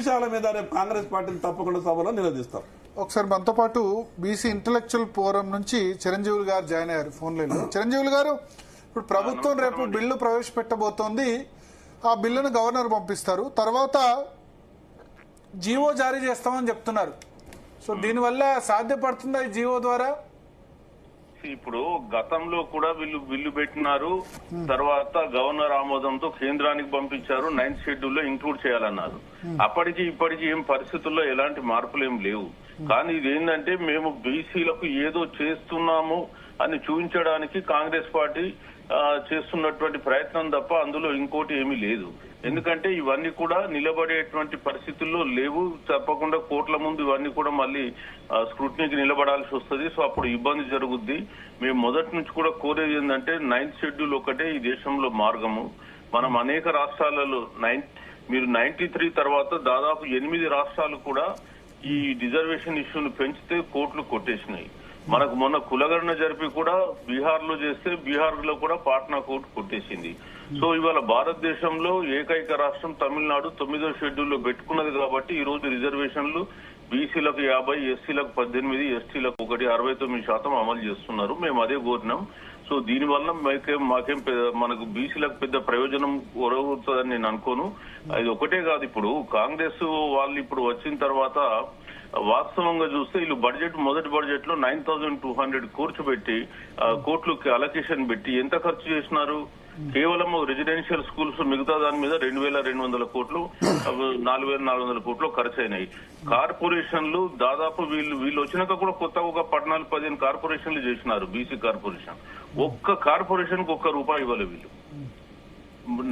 విషయాల మీద రేపు కాంగ్రెస్ పార్టీని తప్పకుండా సభలో నిలదీస్తాం. ఒకసారి మనతో పాటు బీసీ ఇంటలెక్చువల్ ఫోరం నుంచి చిరంజీవులు గారు జాయిన్ అయ్యారు ఫోన్ లైన్ లో. చిరంజీవులు గారు, ఇప్పుడు ప్రభుత్వం రేపు బిల్లు ప్రవేశపెట్టబోతోంది. ఆ బిల్లును గవర్నర్ పంపిస్తారు, తర్వాత జీవో జారీ చేస్తామని చెప్తున్నారు. సో దీనివల్ల సాధ్యపడుతుందా ఈ జీవో ద్వారా? ఇప్పుడు గతంలో కూడా వీళ్ళు బిల్లు పెట్టినారు, తర్వాత గవర్నర్ ఆమోదంతో కేంద్రానికి పంపించారు, 9th షెడ్యూల్లో ఇంక్లూడ్ చేయాలన్నారు. అప్పటికి ఇప్పటికి ఏం పరిస్థితుల్లో ఎలాంటి మార్పులు ఏం లేవు. కానీ ఇదేంటంటే మేము బీసీలకు ఏదో చేస్తున్నాము అని చూపించడానికి కాంగ్రెస్ పార్టీ చేస్తున్నటువంటి ప్రయత్నం తప్ప అందులో ఇంకోటి ఏమీ లేదు. ఎందుకంటే ఇవన్నీ కూడా నిలబడేటువంటి పరిస్థితుల్లో లేవు. తప్పకుండా కోర్టుల ముందు ఇవన్నీ కూడా మళ్ళీ స్క్రూటినీకి నిలబడాల్సి వస్తుంది. సో అప్పుడు ఇబ్బంది జరుగుద్ది. మేము మొదటి నుంచి కూడా కోరేది ఏంటంటే 9th షెడ్యూల్ ఒకటే ఈ దేశంలో మార్గము. మనం అనేక రాష్ట్రాలలో మీరు 93 తర్వాత దాదాపు 8 రాష్ట్రాలు కూడా ఈ రిజర్వేషన్ ఇష్యూను పెంచితే కోర్టులు కొట్టేసినాయి. మనకు మొన్న కులగణన జరిపి కూడా బీహార్ లో చేస్తే బీహార్ లో కూడా పాట్నా కోర్టు కొట్టేసింది. సో ఇవాళ భారతదేశంలో ఏకైక రాష్ట్రం తమిళనాడు 9వ షెడ్యూల్లో పెట్టుకున్నది కాబట్టి ఈ రోజు రిజర్వేషన్లు బీసీలకు 50, ఎస్సీలకు 18, ఎస్టీలకు 1, 69% అమలు చేస్తున్నారు. మేము అదే కోరినాం. సో దీనివల్ల మాకేం మనకు బీసీలకు పెద్ద ప్రయోజనం ఒరగుతుందని నేను అనుకోను. అది ఒకటే కాదు, ఇప్పుడు కాంగ్రెస్ వాళ్ళు ఇప్పుడు వచ్చిన తర్వాత వాస్తవంగా చూస్తే వీళ్ళు మొదటి బడ్జెట్ లో 9,200 కూర్చోబెట్టి కోట్లకి అలొకేషన్ పెట్టి ఎంత ఖర్చు చేసినారు? కేవలం రెసిడెన్షియల్ స్కూల్స్ మిగతా దాని మీద 2,200 కోట్లు, 4,400 కోట్లు ఖర్చు అయినాయి. కార్పొరేషన్లు దాదాపు వీళ్ళు వచ్చినాక కూడా కొత్తగా ఒక 14-15 కార్పొరేషన్లు చేసినారు. బీసీ కార్పొరేషన్ ఒక్క కార్పొరేషన్ కు ₹1 ఇవ్వలేదు వీళ్ళు.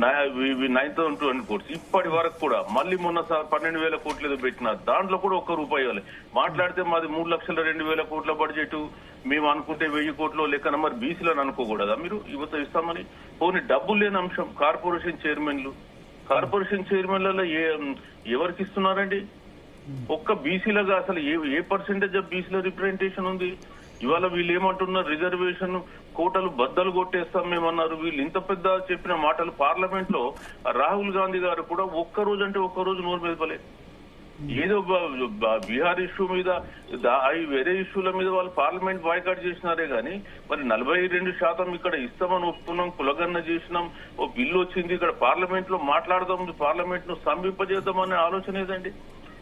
9,200 కోట్స్ ఇప్పటి వరకు కూడా. మళ్ళీ మొన్న 12,000 కోట్లు ఏదో పెట్టినారు, దాంట్లో కూడా ₹1 ఇవ్వాలి. మాట్లాడితే మాది 3,02,000 కోట్ల బడ్జెట్, మేము అనుకుంటే 1,000 కోట్లు లెక్కన. మరి బీసీలను అనుకోకూడదా మీరు? యువత ఇస్తామని పోనీ డబ్బులు లేని అంశం. కార్పొరేషన్ చైర్మన్లలో ఎవరికి ఇస్తున్నారండి? ఒక్క బీసీలుగా అసలు ఏ పర్సెంటేజ్ ఆఫ్ బీసీల రిప్రజెంటేషన్ ఉంది? ఇవాళ వీళ్ళు ఏమంటున్నారు? రిజర్వేషన్ కోటలు బద్దలు కొట్టేస్తాం మేమన్నారు. వీళ్ళు ఇంత పెద్ద చెప్పిన మాటలు పార్లమెంట్ లో రాహుల్ గాంధీ గారు కూడా ఒక్కరోజు నోరు మెదపలే. ఏదో బీహార్ ఇష్యూ మీద వేరే ఇష్యూల మీద వాళ్ళు పార్లమెంట్ బాయ్కాట్ చేసినారే గానీ మరి 42% ఇక్కడ ఇస్తామని ఒప్పుకున్నాం, కులగన్న చేసినాం, ఓ బిల్లు వచ్చింది, ఇక్కడ పార్లమెంట్ లో మాట్లాడదాం, పార్లమెంట్ ను స్తంభింపజేద్దామనే ఆలోచన ఏదండి?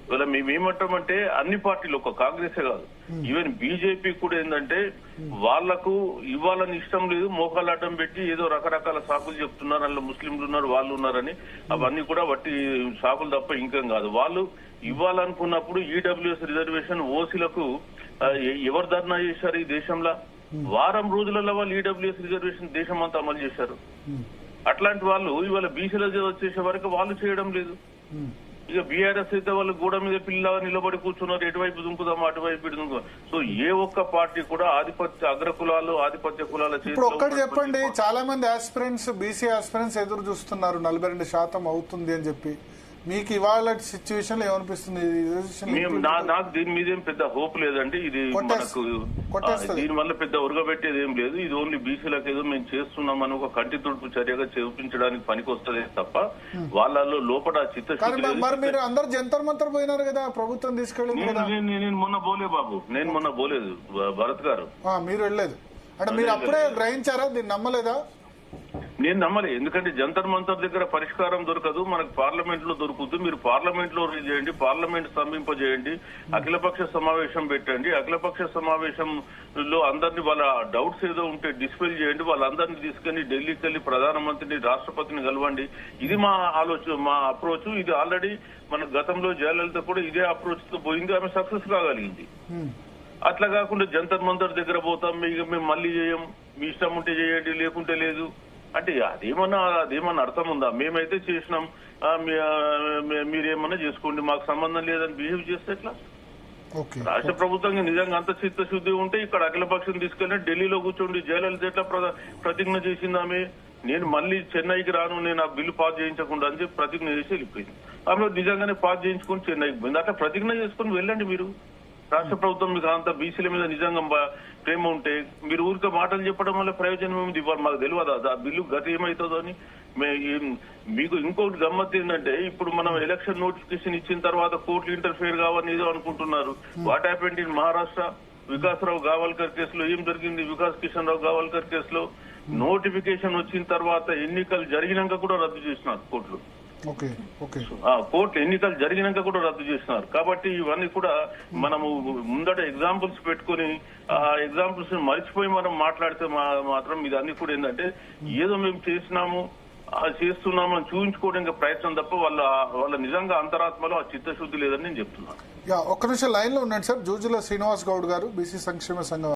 ఇవాళ మేమేమంటామంటే అన్ని పార్టీలు, ఒక కాంగ్రెసే కాదు, ఈవెన్ బీజేపీ కూడా ఏంటంటే వాళ్లకు ఇవ్వాలని ఇష్టం లేదు, మోకాలు అడ్డం పెట్టి ఏదో రకరకాల సాకులు చెప్తున్నారు. అందులో ముస్లింలు ఉన్నారు, వాళ్ళు ఉన్నారని. అవన్నీ కూడా వట్టి సాకులు తప్ప ఇంకేం కాదు. వాళ్ళు ఇవ్వాలనుకున్నప్పుడు ఈడబ్ల్యూఎస్ రిజర్వేషన్ ఓసీలకు ఎవరు ధర్నా చేశారు ఈ దేశంలో? వారం రోజులలో వాళ్ళు ఈడబ్ల్యూఎస్ రిజర్వేషన్ దేశం అంతా అమలు చేశారు. అట్లాంటి వాళ్ళు ఇవాళ బీసీలో వచ్చేసే వరకు వాళ్ళు చేయడం లేదు. ఇక బీఆర్ఎస్ అయితే వాళ్ళు గూడ మీద పిల్లగా నిలబడి కూర్చున్నారు, ఎటువైపు దుంకుదాం అటువైపు దుంకుదాం. సో ఏ ఒక్క పార్టీ కూడా అగ్రకులాలు ఆధిపత్య కులాల ఇప్పుడు ఒక్కటి చెప్పండి, చాలా మంది ఆస్పిరెంట్స్ బీసీ ఆస్పిరెంట్స్ ఎదురు చూస్తున్నారు 42% అవుతుంది అని చెప్పి. మీకు ఇవాళ సిచ్యువేషన్ లో ఏమనిపిస్తుంది? నాకు దీని మీద ఏం పెద్ద హోప్ లేదండి. ఇది మనకు దీని వల్ల పెద్ద ఉరగబెట్టేది ఏం లేదు. ఇది ఓన్లీ బీసీలకు ఏదో మేము చేస్తున్నామని ఒక కంటి తుడుపు చర్యగా చూపించడానికి పనికి వస్తుంది తప్ప వాళ్ళలో లోపల చిత్తశుద్ధి. మరి మీరు అందరు జంతర్ మంతర్ పోయినారు కదా, ప్రభుత్వం తీసుకెళ్ళింది కదా. నేను మొన్న పోలే బాబు, నేను మొన్న పోలేదు భరత్ గారు. మీరు వెళ్ళలేదు అంటే మీరు అప్పుడే గ్రహించారా? దీన్ని నమ్మలేదా? నేను నమ్మలే. ఎందుకంటే జంతర్ మంతర్ దగ్గర పరిష్కారం దొరకదు, మనకు పార్లమెంట్ లో దొరుకుతుంది. మీరు పార్లమెంట్ లో చేయండి, పార్లమెంట్ స్తంభింపజేయండి, అఖిలపక్ష సమావేశం పెట్టండి. అఖిలపక్ష సమావేశంలో అందరినీ వాళ్ళ డౌట్స్ ఏదో ఉంటే డిస్పెల్ చేయండి. వాళ్ళందరినీ తీసుకెళ్లి ఢిల్లీకి వెళ్లి ప్రధానమంత్రిని, రాష్ట్రపతిని కలవండి. ఇది మా ఆలోచన, మా అప్రోచ్. ఇది ఆల్రెడీ మన గతంలో జయలలిత కూడా ఇదే అప్రోచ్ తో పోయింది, ఆమె సక్సెస్ కాగలిగింది. అట్లా కాకుండా జంతర్ మంతర్ దగ్గర పోతాం, మేము మళ్ళీ చేయం, మీ ఇష్టం ఉంటే చేయండి లేకుంటే లేదు అంటే అదేమన్నా అర్థం ఉందా? మేమైతే చేసినాం, మీరేమన్నా చేసుకోండి, మాకు సంబంధం లేదని బిహేవ్ చేస్తే ఎట్లా? రాష్ట్ర ప్రభుత్వం నిజంగా అంత చిత్తశుద్ధి ఉంటే ఇక్కడ అఖిలపక్షం తీసుకెళ్ళి ఢిల్లీలో కూర్చోండి. జయలలిత ఎట్లా ప్రతిజ్ఞ చేసింది ఆమె, నేను మళ్ళీ చెన్నైకి రాను, నేను ఆ బిల్లు పాస్ చేయించకుండా అని చెప్పి ప్రతిజ్ఞ చేసి వెళ్ళిపోయింది. ఆమె నిజంగానే పాస్ చేయించుకుని చెన్నైకి పోయింది. అట్లా ప్రతిజ్ఞ చేసుకుని వెళ్ళండి మీరు. రాష్ట్ర ప్రభుత్వం మీకు అంత బీసీల మీద నిజంగా ప్రేమ ఉంటే మీరు ఊరికే మాటలు చెప్పడం వల్ల ప్రయోజనం ఏమిటి? ఇవ్వాలి మాకు తెలియదా ఆ బిల్లు గతి ఏమవుతుందో అని? మీకు ఇంకొకటి గమ్మత్ ఏంటంటే ఇప్పుడు మనం ఎలక్షన్ నోటిఫికేషన్ ఇచ్చిన తర్వాత కోర్టులు ఇంటర్ఫియర్ కావని ఏదో అనుకుంటున్నారు. What happened in Maharashtra? Vikasrao Gavalkar కేసులో ఏం జరిగింది? వికాస్ కిషన్ రావు గావల్కర్ కేసులో నోటిఫికేషన్ వచ్చిన తర్వాత ఎన్నికలు జరిగినాక కూడా రద్దు చేసినారు కోర్టులు. కోర్టు ఎన్నికలు జరిగినాక కూడా రద్దు చేసినారు. కాబట్టి ఇవన్నీ కూడా మనము ముందట ఎగ్జాంపుల్స్ పెట్టుకుని ఆ ఎగ్జాంపుల్స్ మర్చిపోయి మనం మాట్లాడితే మాత్రం ఇది అన్ని కూడా ఏంటంటే ఏదో మేము చేస్తున్నామని చూపించుకోవడానికి ప్రయత్నం తప్ప వాళ్ళ నిజంగా అంతరాత్మలో ఆ చిత్తశుద్ధి లేదని నేను చెప్తున్నాను. ఒక్క నిమిషం లైన్ లో ఉండండి సార్. జూజుల శ్రీనివాస్ గౌడ్ గారు, బీసీ సంక్షేమ సంఘం